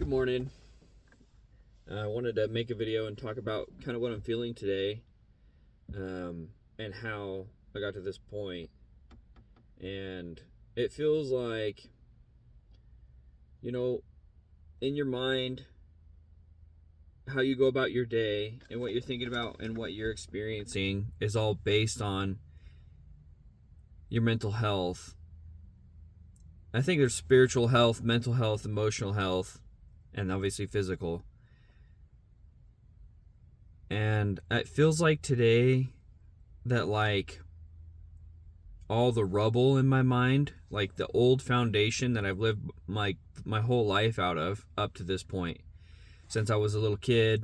Good morning. I wanted to make a video and talk about kind of what I'm feeling today, and how I got to this point. And it feels like, you know, in your mind, how you go about your day and what you're thinking about and what you're experiencing is all based on your mental health. I think there's spiritual health, mental health, emotional health, and obviously physical. And it feels like today that all the rubble in my mind, like the old foundation that I've lived my whole life out of up to this point, since I was a little kid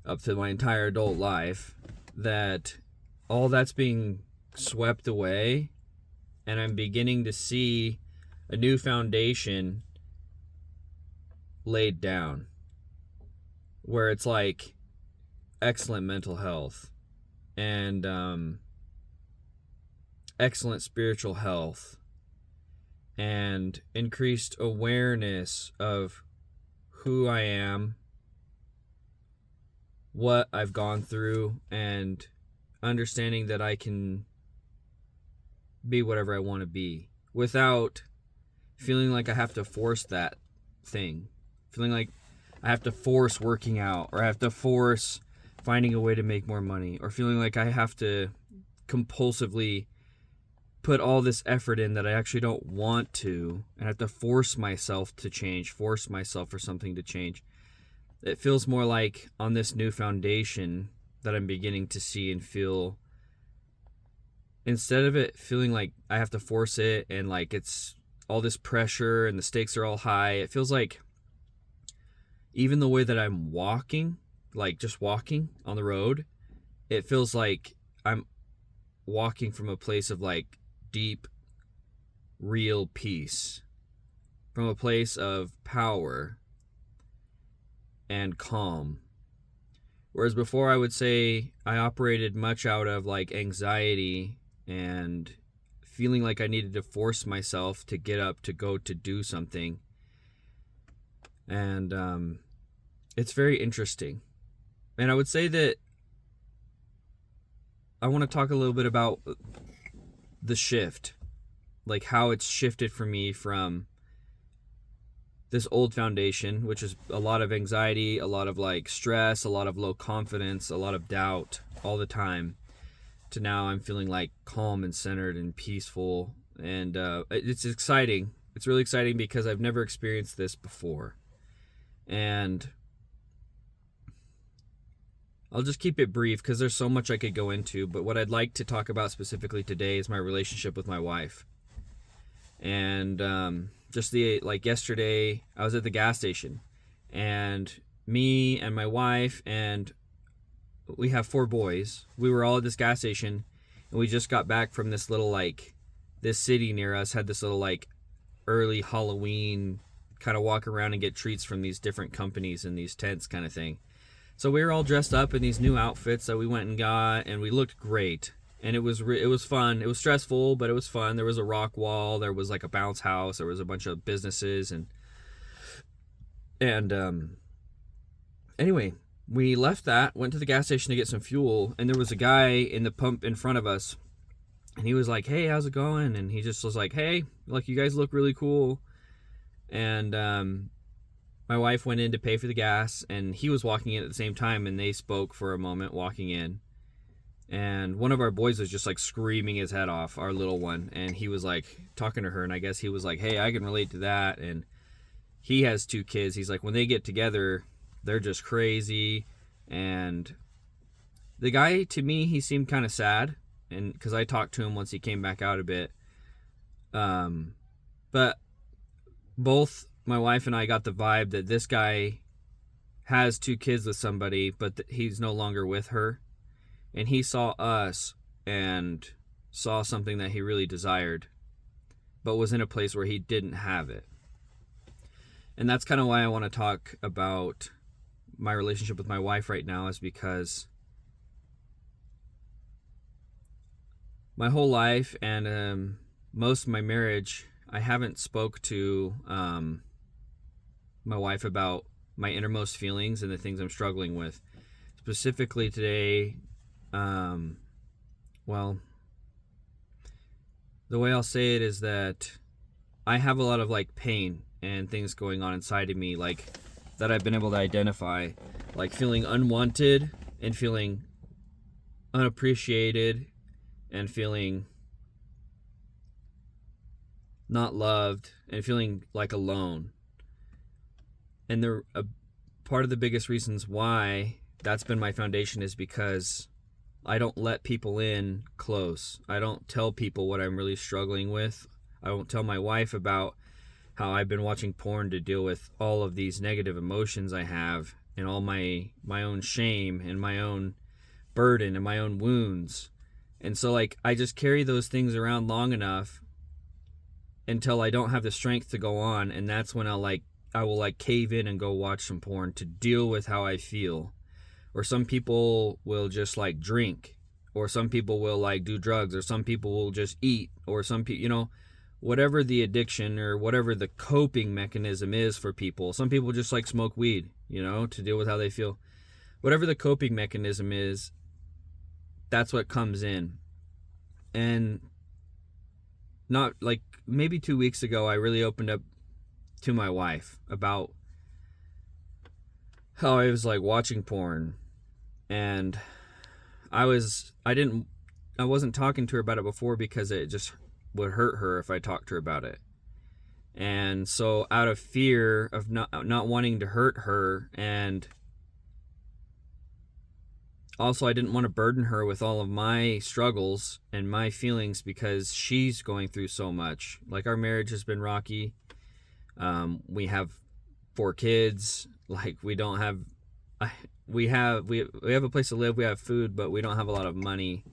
up to my entire adult life, that all that's being swept away, and I'm beginning to see a new foundation laid down where it's like excellent mental health and excellent spiritual health and increased awareness of who I am, what I've gone through, and understanding that I can be whatever I want to be without feeling like I have to force that thing, feeling like I have to force working out, or I have to force finding a way to make more money, or feeling like I have to compulsively put all this effort in that I actually don't want to, and have to force myself to change, force myself for something to change. It feels more like on this new foundation that I'm beginning to see and feel, instead of it feeling like I have to force it and like it's all this pressure and the stakes are all high, it feels like even the way that I'm walking, like just walking on the road, it feels like I'm walking from a place of like deep, real peace, from a place of power and calm. Whereas before, I would say I operated much out of like anxiety and feeling like I needed to force myself to get up, to go, to do something. And it's very interesting. And I would say that I want to talk a little bit about the shift, like how it's shifted for me from this old foundation, which is a lot of anxiety, a lot of like stress, a lot of low confidence, a lot of doubt all the time, to now I'm feeling like calm and centered and peaceful. And it's exciting. It's really exciting because I've never experienced this before. And I'll just keep it brief because there's so much I could go into. But what I'd like to talk about specifically today is my relationship with my wife. And just yesterday, I was at the gas station, and me and my wife, and we have 4 boys. We were all at this gas station, and we just got back from this little this city near us had this little early Halloween kind of walk around and get treats from these different companies in these tents kind of thing. So we were all dressed up in these new outfits that we went and got, and we looked great. And it was fun. It was stressful, but it was fun. There was a rock wall. There was like a bounce house. There was a bunch of businesses, and anyway, we left that, went to the gas station to get some fuel, and there was a guy in the pump in front of us, and he was like, "Hey, how's it going?" And he just was like, "Hey, like you guys look really cool." And my wife went in to pay for the gas, and he was walking in at the same time, and they spoke for a moment walking in. And one of our boys was just like screaming his head off, our little one, and he was like talking to her, and I guess he was like, "Hey, I can relate to that." And he has 2 kids. He's like, when they get together, they're just crazy. And the guy, to me, he seemed kind of sad, and because I talked to him once he came back out a bit. But both my wife and I got the vibe that this guy has 2 kids with somebody, but he's no longer with her. And he saw us and saw something that he really desired, but was in a place where he didn't have it. And that's kind of why I want to talk about my relationship with my wife right now, is because my whole life and most of my marriage, I haven't spoke to my wife about my innermost feelings and the things I'm struggling with. Specifically today, well, the way I'll say it is that I have a lot of like pain and things going on inside of me, like that I've been able to identify, like feeling unwanted and feeling unappreciated and feeling not loved and feeling like alone. And part of the biggest reasons why that's been my foundation is because I don't let people in close. I don't tell people what I'm really struggling with. I won't tell my wife about how I've been watching porn to deal with all of these negative emotions I have and all my own shame and my own burden and my own wounds. And so like I just carry those things around long enough until I don't have the strength to go on, and that's when I will cave in and go watch some porn to deal with how I feel. Or some people will just like drink, or some people will like do drugs, or some people will just eat, or some people, whatever the addiction or whatever the coping mechanism is for people. Some people just like smoke weed, to deal with how they feel. Whatever the coping mechanism is, that's what comes in. And not like maybe 2 weeks ago, I really opened up to my wife about how I was like watching porn, and I wasn't talking to her about it before because it just would hurt her if I talked to her about it. And so out of fear of not wanting to hurt her, and also I didn't want to burden her with all of my struggles and my feelings because she's going through so much. Like, our marriage has been rocky. We have 4 kids. Like, we don't have we have a place to live, we have food, but we don't have a lot of money.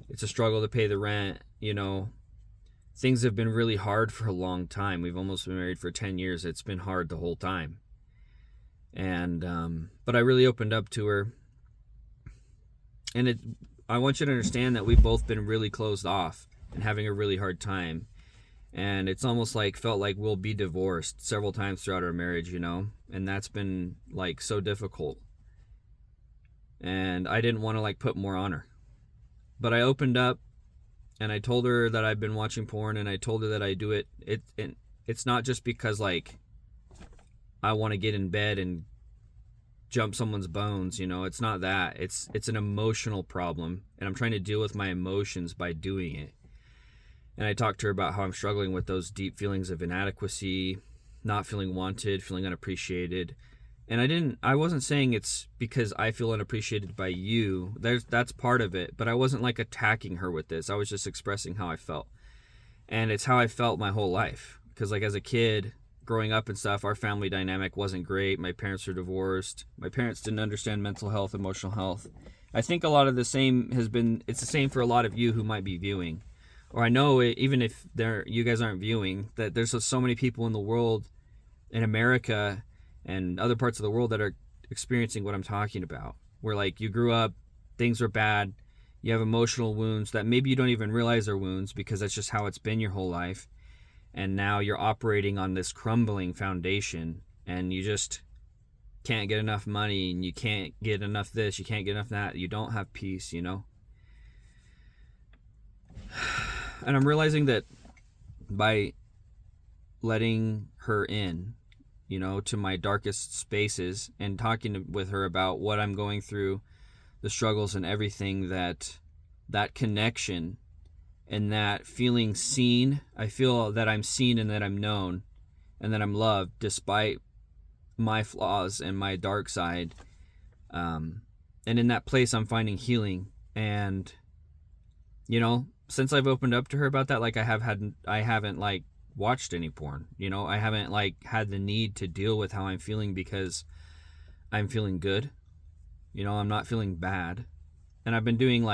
It's a struggle to pay the rent. Things have been really hard for a long time. We've almost been married for 10 years. It's been hard the whole time. And but I really opened up to her. And I want you to understand that we've both been really closed off and having a really hard time. And it's almost felt like we'll be divorced several times throughout our marriage, and that's been like so difficult. And I didn't want to put more on her. But I opened up and I told her that I've been watching porn, and I told her that I do it. It's not just because I want to get in bed and jump someone's bones, it's not that. It's an emotional problem, and I'm trying to deal with my emotions by doing it. And I talked to her about how I'm struggling with those deep feelings of inadequacy, not feeling wanted, feeling unappreciated. And I wasn't saying it's because I feel unappreciated by you. That's part of it, but I wasn't attacking her with this. I was just expressing how I felt. And it's how I felt my whole life. Because as a kid, growing up and stuff, our family dynamic wasn't great. My parents were divorced. My parents didn't understand mental health, emotional health. I think a lot of the same it's the same for a lot of you who might be viewing. Or I know even if you guys aren't viewing, that there's so many people in the world, in America and other parts of the world, that are experiencing what I'm talking about. Where you grew up, things were bad, you have emotional wounds that maybe you don't even realize are wounds because that's just how it's been your whole life. And now you're operating on this crumbling foundation, and you just can't get enough money, and you can't get enough this, you can't get enough that. You don't have peace, And I'm realizing that by letting her in, to my darkest spaces, and talking with her about what I'm going through, the struggles and everything, that connection and that feeling seen, I feel that I'm seen and that I'm known and that I'm loved despite my flaws and my dark side. And in that place, I'm finding healing. And, since I've opened up to her about that, I haven't watched any porn. I haven't had the need to deal with how I'm feeling because I'm feeling good. I'm not feeling bad. And I've been doing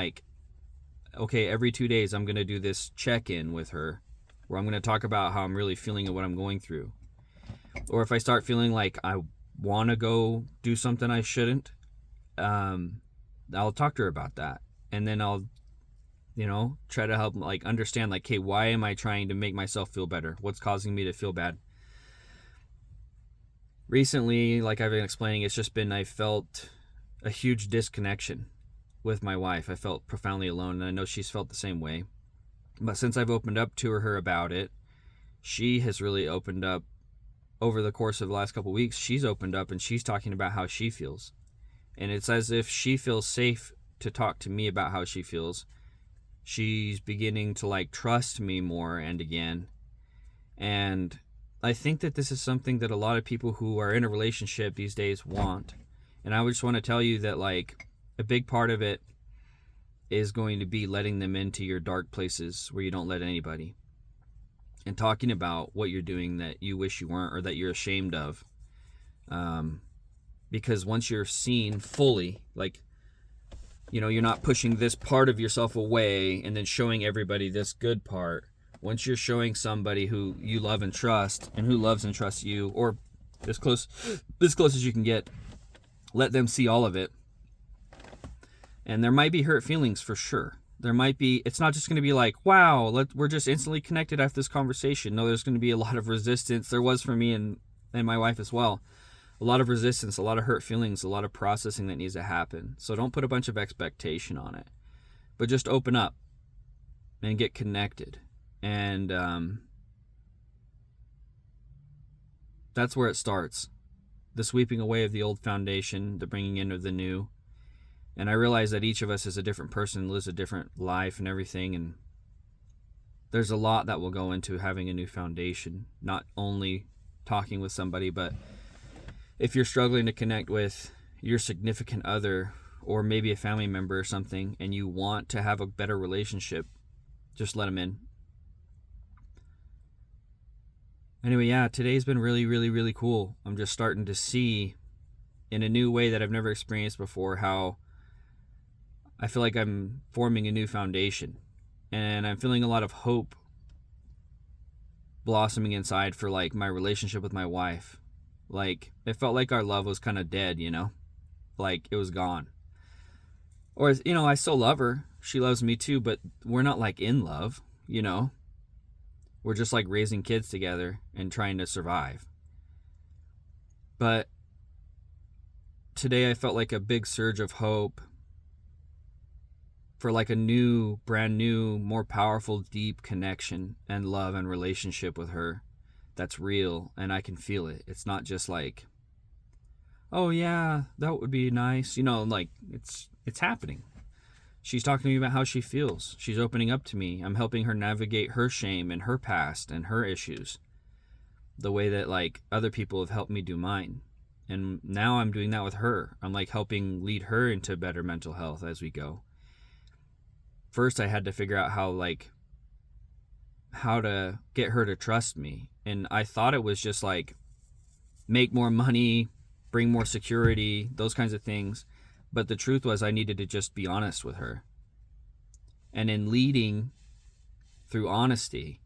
okay, every 2 days I'm going to do this check-in with her where I'm going to talk about how I'm really feeling and what I'm going through. Or if I start feeling like I want to go do something I shouldn't, I'll talk to her about that. And then I'll try to help understand hey, why am I trying to make myself feel better? What's causing me to feel bad? recently, like I've been explaining, it's just been, I felt a huge disconnection with my wife. I felt profoundly alone, and I know she's felt the same way. But since I've opened up to her about it, she has really opened up over the course of the last couple of weeks. She's opened up and she's talking about how she feels. And it's as if she feels safe to talk to me about how she feels. She's beginning to like trust me more and again. And I think that this is something that a lot of people who are in a relationship these days want. And I just want to tell you that like a big part of it is going to be letting them into your dark places where you don't let anybody. And talking about what you're doing that you wish you weren't or that you're ashamed of. Because once you're seen fully, like, you know, you're not pushing this part of yourself away and then showing everybody this good part. Once you're showing somebody who you love and trust and who loves and trusts you, or as close as you can get, let them see all of it. And there might be hurt feelings for sure. There might be, it's not just going to be like, wow, we're just instantly connected after this conversation. No, there's going to be a lot of resistance. There was for me and my wife as well. A lot of resistance, a lot of hurt feelings, a lot of processing that needs to happen. So don't put a bunch of expectation on it, but just open up and get connected. And that's where it starts. The sweeping away of the old foundation, the bringing in of the new. And I realize that each of us is a different person, lives a different life and everything. And there's a lot that will go into having a new foundation, not only talking with somebody, but if you're struggling to connect with your significant other or maybe a family member or something, and you want to have a better relationship, just let them in. Anyway, yeah, today's been really, really, really cool. I'm just starting to see in a new way that I've never experienced before how I feel like I'm forming a new foundation. And I'm feeling a lot of hope blossoming inside for like my relationship with my wife. Like, it felt like our love was kind of dead, you know? Like, it was gone. Or, you know, I still love her. She loves me too, but we're not like in love, you know? We're just like raising kids together and trying to survive. But today I felt like a big surge of hope for like a new, brand new, more powerful, deep connection and love and relationship with her that's real, and I can feel it. It's not just like, oh yeah, that would be nice. You know, like it's happening. She's talking to me about how she feels. She's opening up to me. I'm helping her navigate her shame and her past and her issues the way that like other people have helped me do mine. And now I'm doing that with her. I'm like helping lead her into better mental health as we go. First, I had to figure out how to get her to trust me. And I thought it was just like make more money, bring more security, those kinds of things. But the truth was I needed to just be honest with her. And in leading through honesty,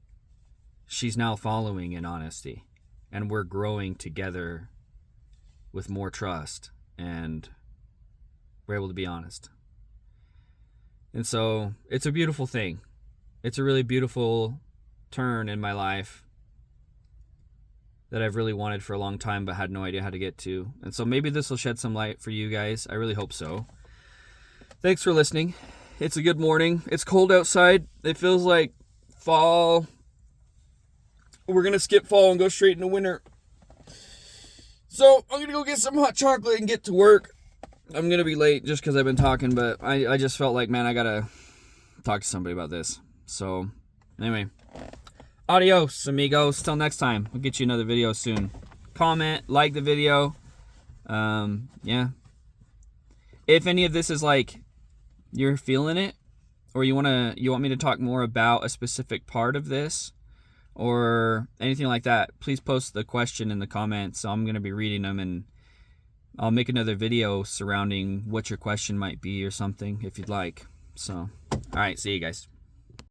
she's now following in honesty. And we're growing together with more trust. And we're able to be honest. And so it's a beautiful thing. It's a really beautiful turn in my life that I've really wanted for a long time but had no idea how to get to. And so maybe this will shed some light for you guys. I really hope so. Thanks for listening. It's a good morning. It's cold outside. It feels like fall. We're going to skip fall and go straight into winter. So I'm going to go get some hot chocolate and get to work. I'm going to be late just because I've been talking, but I just felt like, man, I got to talk to somebody about this. So anyway, adios, amigos. Till next time. We'll get you another video soon. Comment, like the video. Yeah. If any of this is like you're feeling it, or you want me to talk more about a specific part of this, or anything like that, please post the question in the comments. So I'm going to be reading them, and I'll make another video surrounding what your question might be or something if you'd like. So, all right, see you guys.